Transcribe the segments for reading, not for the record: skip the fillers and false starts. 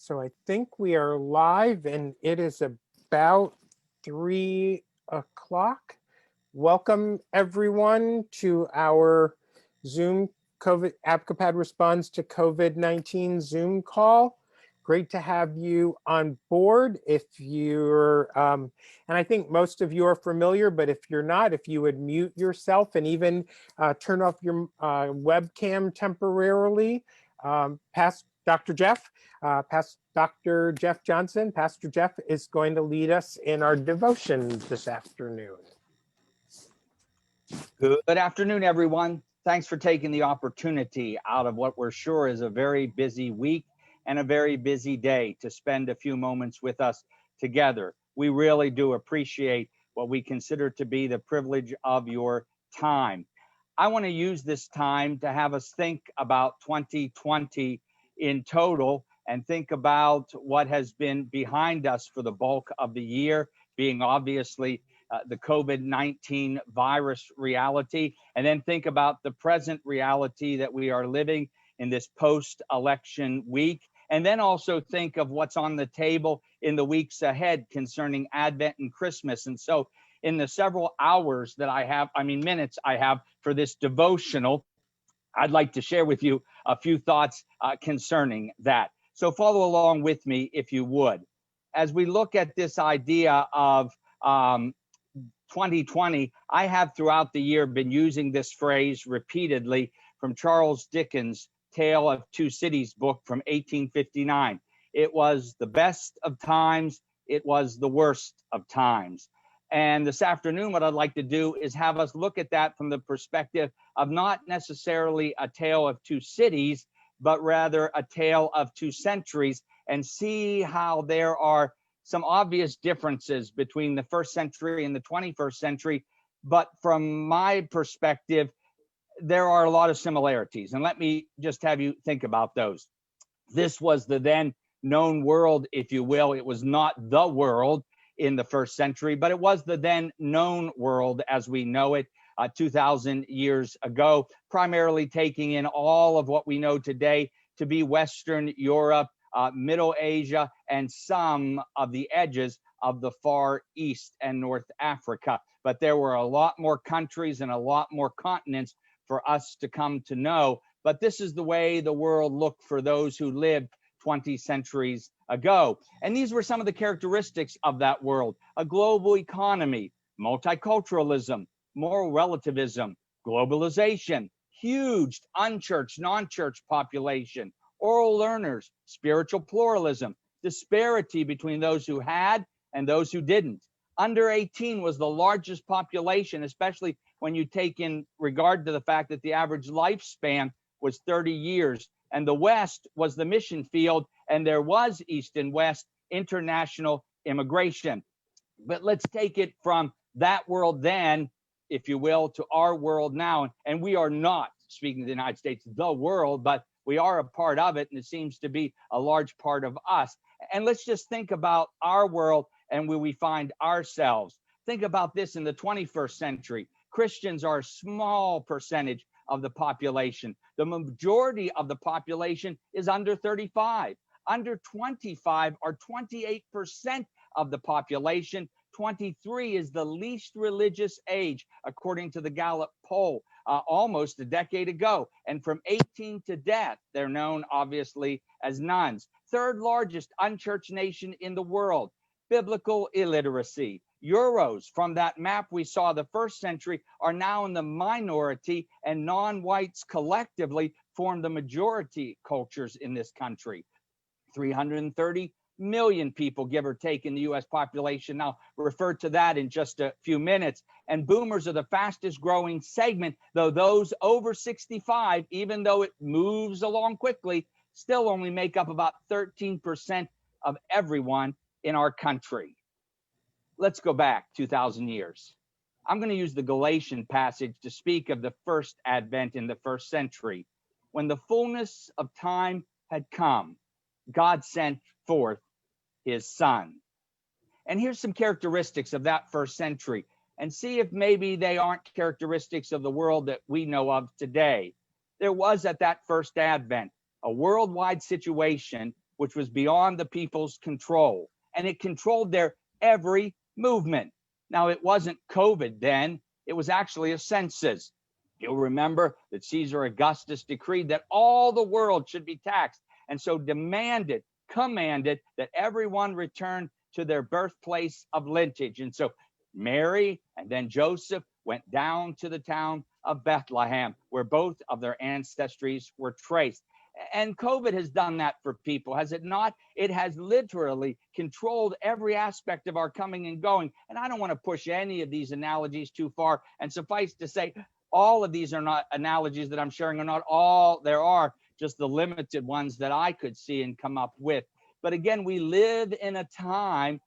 So I think we are live and it is about 3 o'clock. Welcome everyone to our Zoom ABCOPAD response to COVID-19 Zoom call. Great to have you on board. If you're, and I think most of you are familiar, but if you're not, if you would mute yourself and even turn off your webcam temporarily, past Dr. Jeff Johnson, Pastor Jeff is going to lead us in our devotion this afternoon. Good afternoon, everyone. Thanks for taking the opportunity out of what we're sure is a very busy week and a very busy day to spend a few moments with us together. We really do appreciate what we consider to be the privilege of your time. I want to use this time to have us think about 2020 in total and think about what has been behind us for the bulk of the year, being obviously the COVID-19 virus reality, and then think about the present reality that we are living in this post-election week, and then also think of what's on the table in the weeks ahead concerning Advent and Christmas. And so in the several hours that minutes I have for this devotional, I'd like to share with you a few thoughts concerning that. So follow along with me if you would. As we look at this idea of 2020, I have throughout the year been using this phrase repeatedly from Charles Dickens' Tale of Two Cities book from 1859. It was the best of times, it was the worst of times. And this afternoon, what I'd like to do is have us look at that from the perspective of not necessarily a tale of two cities, but rather a tale of two centuries, and see how there are some obvious differences between the first century and the 21st century. But from my perspective, there are a lot of similarities. And let me just have you think about those. This was the then known world, if you will. It was not the world in the first century, but it was the then known world as we know it 2,000 years ago, primarily taking in all of what we know today to be Western Europe, Middle Asia, and some of the edges of the Far East and North Africa. But there were a lot more countries and a lot more continents for us to come to know. But this is the way the world looked for those who lived 20 centuries ago. And these were some of the characteristics of that world: a global economy, multiculturalism, moral relativism, globalization, huge unchurched, non-church population, oral learners, spiritual pluralism, disparity between those who had and those who didn't. Under 18 was the largest population, especially when you take in regard to the fact that the average lifespan was 30 years. And the West was the mission field, and there was East and West international immigration. But let's take it from that world then, if you will, to our world now. And we are not, speaking of the United States, the world, but we are a part of it, and it seems to be a large part of us. And let's just think about our world and where we find ourselves. Think about this in the 21st century. Christians are a small percentage of the population. The majority of the population is under 35. Under 25 are 28% of the population. 23 is the least religious age, according to the Gallup poll, almost a decade ago. And from 18 to death, they're known, obviously, as nuns. Third largest unchurched nation in the world. Biblical illiteracy. Euros from that map we saw the first century are now in the minority, and non-whites collectively form the majority cultures in this country. 330 million people, give or take, in the U.S. population. Now, refer to that in just a few minutes. And boomers are the fastest growing segment, though those over 65, even though it moves along quickly, still only make up about 13% of everyone in our country. Let's go back 2,000 years. I'm going to use the Galatian passage to speak of the first Advent in the first century. When the fullness of time had come, God sent forth his Son. And here's some characteristics of that first century, and see if maybe they aren't characteristics of the world that we know of today. There was at that first Advent a worldwide situation which was beyond the people's control, and it controlled their every movement. Now, it wasn't COVID then, it was actually a census. You'll remember that Caesar Augustus decreed that all the world should be taxed, and so commanded that everyone return to their birthplace of lineage. And so Mary and then Joseph went down to the town of Bethlehem, where both of their ancestries were traced. And COVID has done that for people, has it not? It has literally controlled every aspect of our coming and going. And I don't want to push any of these analogies too far. And suffice to say, all of these are not analogies that I'm sharing, are not all there are, just the limited ones that I could see and come up with. But again, we live in a time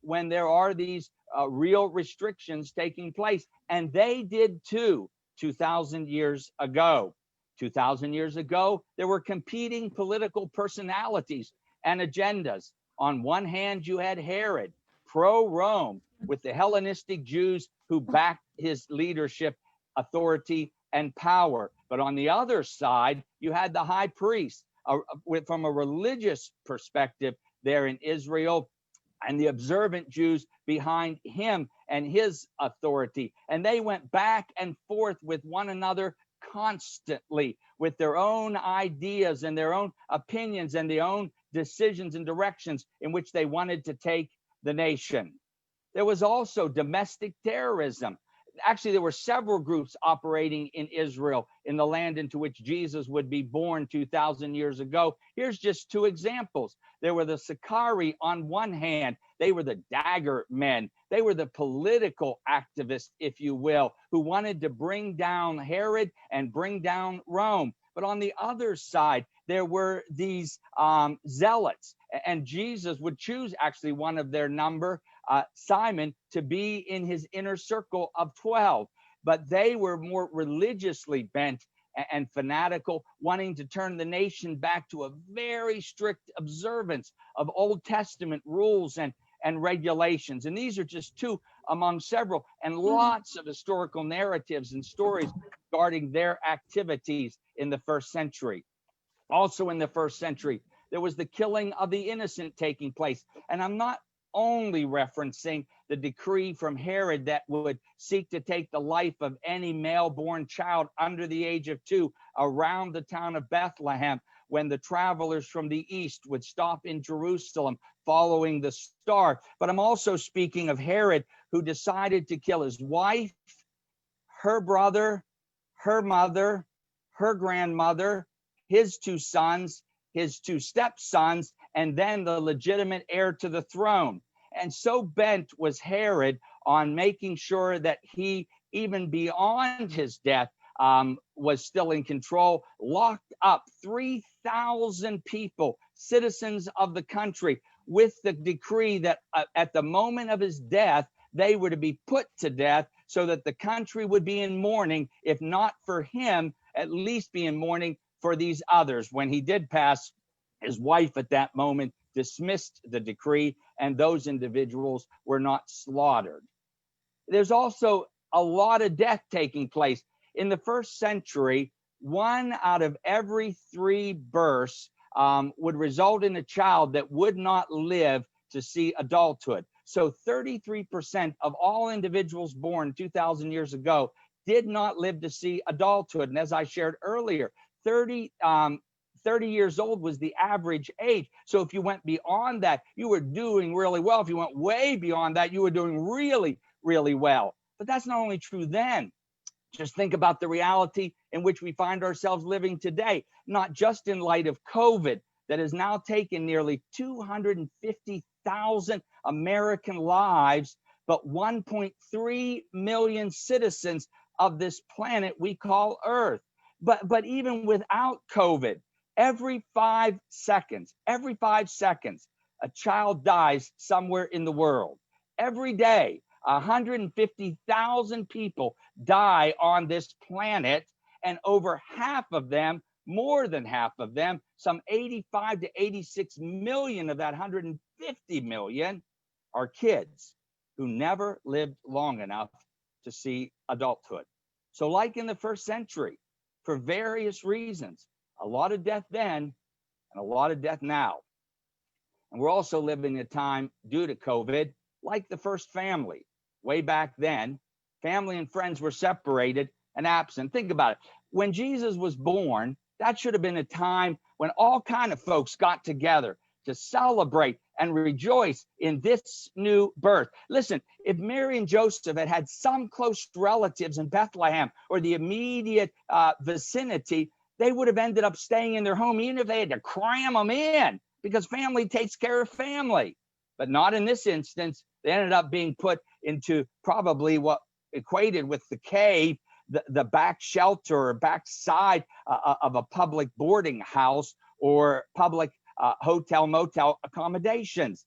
when there are these real restrictions taking place, and they did too 2,000 years ago. 2,000 years ago, there were competing political personalities and agendas. On one hand, you had Herod, pro-Rome, with the Hellenistic Jews who backed his leadership, authority, and power. But on the other side, you had the high priest, from a religious perspective there in Israel, and the observant Jews behind him and his authority. And they went back and forth with one another constantly with their own ideas and their own opinions and their own decisions and directions in which they wanted to take the nation. There was also domestic terrorism. Actually, there were several groups operating in Israel, in the land into which Jesus would be born 2,000 years ago. Here's just two examples. There were the Sicarii on one hand. They were the dagger men. They were the political activists, if you will, who wanted to bring down Herod and bring down Rome. But on the other side, there were these zealots, and Jesus would choose actually one of their number, Simon, to be in his inner circle of 12. But they were more religiously bent and fanatical, wanting to turn the nation back to a very strict observance of Old Testament rules and regulations. And these are just two among several, and lots of historical narratives and stories regarding their activities in the first century. Also in the first century, there was the killing of the innocent taking place. And I'm not only referencing the decree from Herod that would seek to take the life of any male-born child under the age of 2 around the town of Bethlehem, when the travelers from the east would stop in Jerusalem following the star. But I'm also speaking of Herod, who decided to kill his wife, her brother, her mother, her grandmother, his 2 sons, his 2 stepsons, and then the legitimate heir to the throne. And so bent was Herod on making sure that he, even beyond his death, was still in control, locked up 3,000 people, citizens of the country, with the decree that at the moment of his death, they were to be put to death, so that the country would be in mourning, if not for him, at least be in mourning for these others. When he did pass, his wife at that moment dismissed the decree, and those individuals were not slaughtered. There's also a lot of death taking place. In the first century, 1 out of every 3 births would result in a child that would not live to see adulthood. So 33% of all individuals born 2,000 years ago did not live to see adulthood. And as I shared earlier, 30 years old was the average age. So if you went beyond that, you were doing really well. If you went way beyond that, you were doing really, really well. But that's not only true then. Just think about the reality in which we find ourselves living today, not just in light of COVID that has now taken nearly 250,000 American lives, but 1.3 million citizens of this planet we call Earth. But even without COVID, every 5 seconds, a child dies somewhere in the world. Every day, 150,000 people die on this planet, and over half of them, more than half of them, some 85 to 86 million of that 150 million are kids who never lived long enough to see adulthood. So like in the first century, for various reasons, a lot of death then and a lot of death now. And we're also living a time due to COVID, like the first family. Way back then, family and friends were separated and absent. Think about it. When Jesus was born, that should have been a time when all kind of folks got together to celebrate and rejoice in this new birth. Listen, if Mary and Joseph had had some close relatives in Bethlehem or the immediate vicinity, they would have ended up staying in their home, even if they had to cram them in, because family takes care of family. But not in this instance. They ended up being put into probably what equated with the cave, the back shelter or back side of a public boarding house or public hotel, motel accommodations.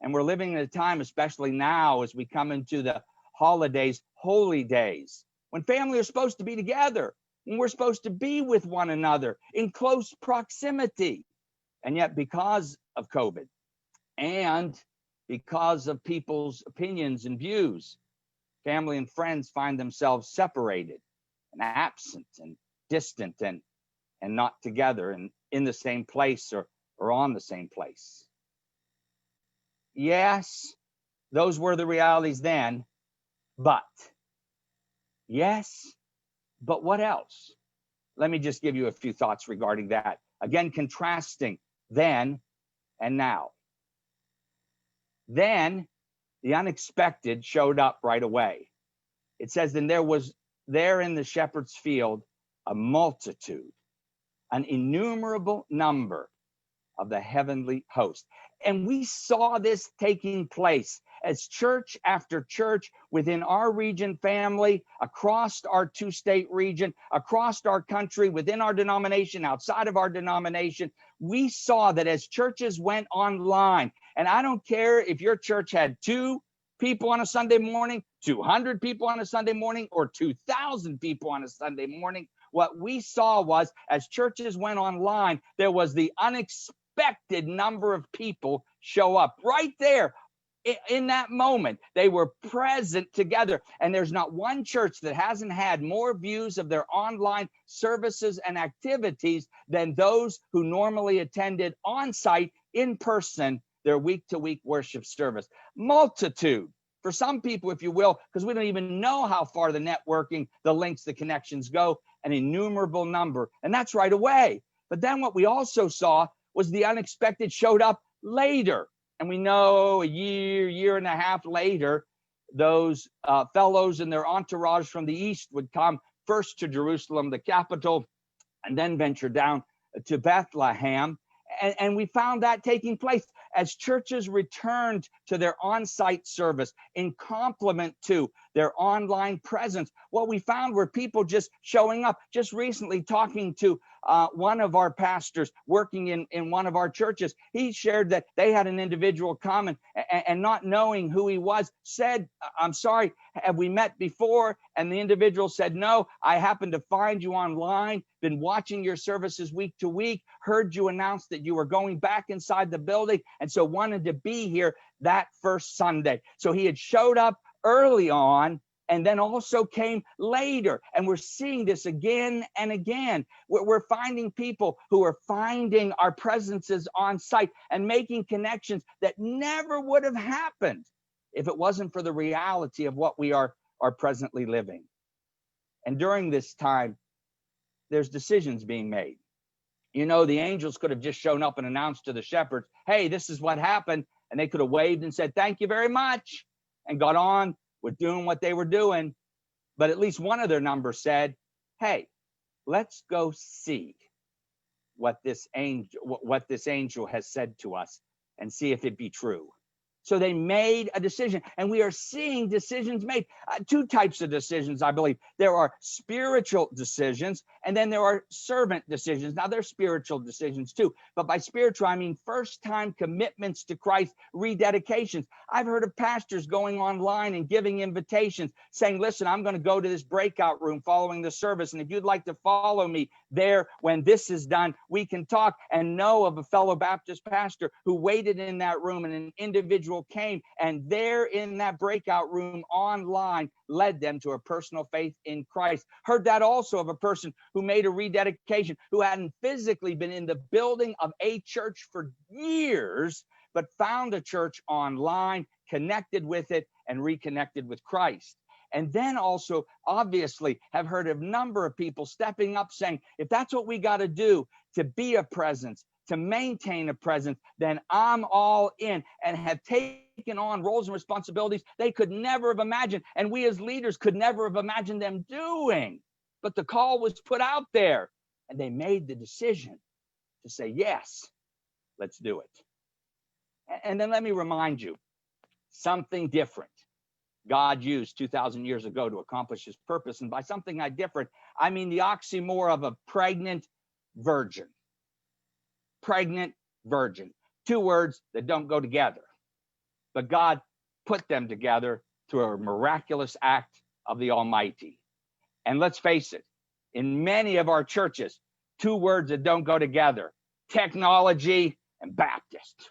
And we're living in a time, especially now as we come into the holidays, holy days, when family are supposed to be together, when we're supposed to be with one another in close proximity. And yet, because of COVID and because of people's opinions and views, family and friends find themselves separated and absent and distant and not together and in the same place or on the same place. Yes, those were the realities then, but what else? Let me just give you a few thoughts regarding that. Again, contrasting then and now. Then the unexpected showed up right away. It says, then there was there in the shepherd's field a multitude, an innumerable number of the heavenly host. And we saw this taking place as church after church within our region family, across our two-state region, across our country, within our denomination, outside of our denomination. We saw that as churches went online, and I don't care if your church had 2 people on a Sunday morning, 200 people on a Sunday morning, or 2,000 people on a Sunday morning. What we saw was, as churches went online, there was the unexpected number of people show up right there in that moment. They were present together. And there's not one church that hasn't had more views of their online services and activities than those who normally attended on site in person their week-to-week worship service. Multitude. For some people, if you will, because we don't even know how far the networking, the links, the connections go, an innumerable number. And that's right away. But then what we also saw was the unexpected showed up later. And we know a year and a half later, those fellows and their entourage from the east would come first to Jerusalem, the capital, and then venture down to Bethlehem. And we found that taking place as churches returned to their on-site service in complement to their online presence. What we found were people just showing up. Just recently talking to one of our pastors working in one of our churches, he shared that they had an individual come and not knowing who he was, said, I'm sorry, have we met before? And the individual said, no, I happened to find you online, been watching your services week to week, heard you announce that you were going back inside the building, and so wanted to be here that first Sunday. So he had showed up early on and then also came later. And we're seeing this again and again. We're finding people who are finding our presences on site and making connections that never would have happened if it wasn't for the reality of what we are presently living. And during this time, there's decisions being made. You know, the angels could have just shown up and announced to the shepherds, hey, this is what happened. And they could have waved and said, thank you very much, and got on with doing what they were doing. But at least one of their numbers said, hey, let's go see what this angel has said to us and see if it be true. So they made a decision, and we are seeing decisions made. 2 types of decisions, I believe. There are spiritual decisions, and then there are servant decisions. Now, they're spiritual decisions too, but by spiritual, I mean first-time commitments to Christ, rededications. I've heard of pastors going online and giving invitations, saying, listen, I'm going to go to this breakout room following the service, and if you'd like to follow me there when this is done, we can talk. And know of a fellow Baptist pastor who waited in that room, and an individual came, and there in that breakout room online led them to a personal faith in Christ. Heard that also of a person who made a rededication, who hadn't physically been in the building of a church for years, but found a church online, connected with it, and reconnected with Christ. And then also, obviously, have heard a number of people stepping up saying, if that's what we got to do to be a presence, to maintain a presence, then I'm all in, and have taken on roles and responsibilities they could never have imagined. And we as leaders could never have imagined them doing. But the call was put out there, and they made the decision to say, yes, let's do it. And then let me remind you, something different God used 2,000 years ago to accomplish his purpose. And by something different, I mean the oxymoron of a pregnant virgin. Pregnant virgin. Two words that don't go together. But God put them together through a miraculous act of the Almighty. And let's face it, in many of our churches, two words that don't go together: technology and Baptist.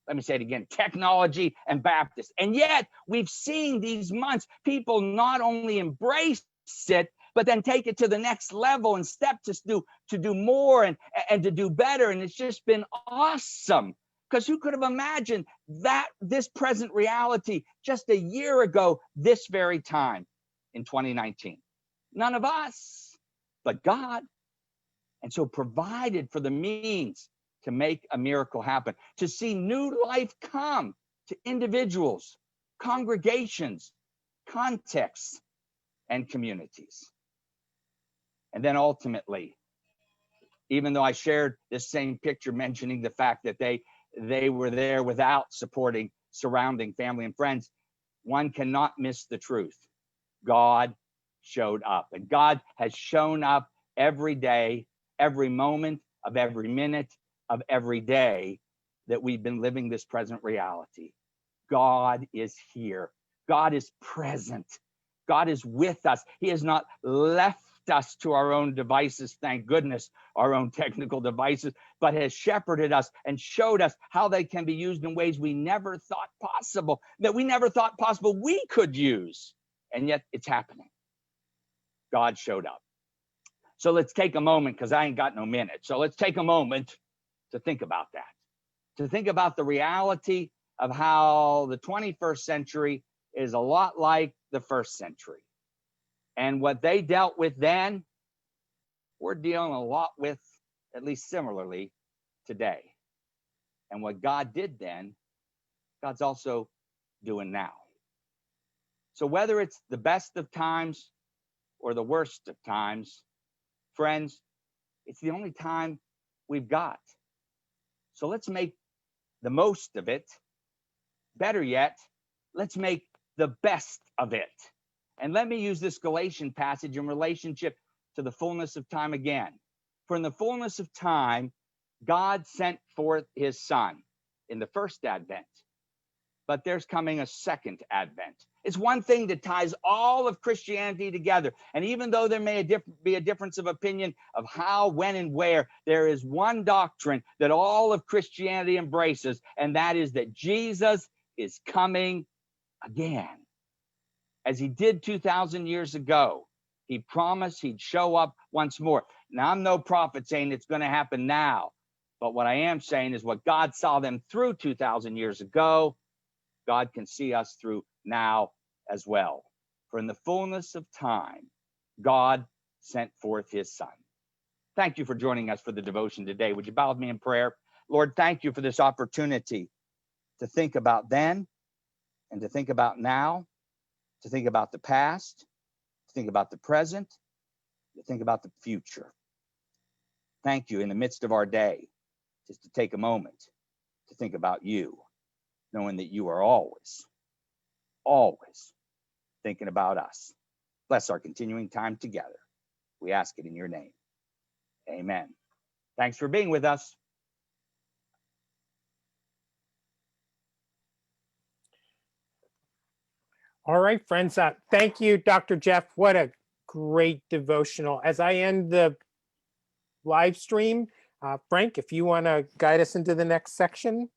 Let me say it again: technology and Baptist. And yet we've seen these months people not only embrace it, but then take it to the next level and step to do more and to do better. And it's just been awesome, because who could have imagined that this present reality just a year ago, this very time in 2019? None of us, but God. And so provided for the means to make a miracle happen, to see new life come to individuals, congregations, contexts, and communities. And then ultimately, even though I shared this same picture mentioning the fact that they were there without supporting surrounding family and friends, one cannot miss the truth. God showed up, and God has shown up every day, every moment of every minute of every day that we've been living this present reality. God is here. God is present. God is with us. He has not left us to our own devices, thank goodness, our own technical devices, but has shepherded us and showed us how they can be used in ways we never thought possible, that we never thought possible we could use. And yet it's happening. God showed up. So let's take a moment, because I ain't got no minute. So let's take a moment to think about that, to think about the reality of how the 21st century is a lot like the first century. And what they dealt with then, we're dealing a lot with, at least similarly, today. And what God did then, God's also doing now. So whether it's the best of times or the worst of times, friends, it's the only time we've got. So let's make the most of it. Better yet, let's make the best of it. And let me use this Galatian passage in relationship to the fullness of time again. For in the fullness of time, God sent forth his Son in the first advent. But there's coming a second advent. It's one thing that ties all of Christianity together. And even though there may be a difference of opinion of how, when, and where, there is one doctrine that all of Christianity embraces, and that is that Jesus is coming again. As he did 2,000 years ago, he promised he'd show up once more. Now, I'm no prophet saying it's going to happen now, but what I am saying is what God saw them through 2,000 years ago, God can see us through now as well. For in the fullness of time, God sent forth his Son. Thank you for joining us for the devotion today. Would you bow with me in prayer? Lord, thank you for this opportunity to think about then and to think about now, to think about the past, to think about the present, to think about the future. Thank you in the midst of our day, just to take a moment to think about you, knowing that you are always thinking about us. Bless our continuing time together. We ask it in your name. Amen. Thanks for being with us. All right, friends. Thank you, Dr. Jeff. What a great devotional. As I end the live stream, Frank, if you want to guide us into the next section.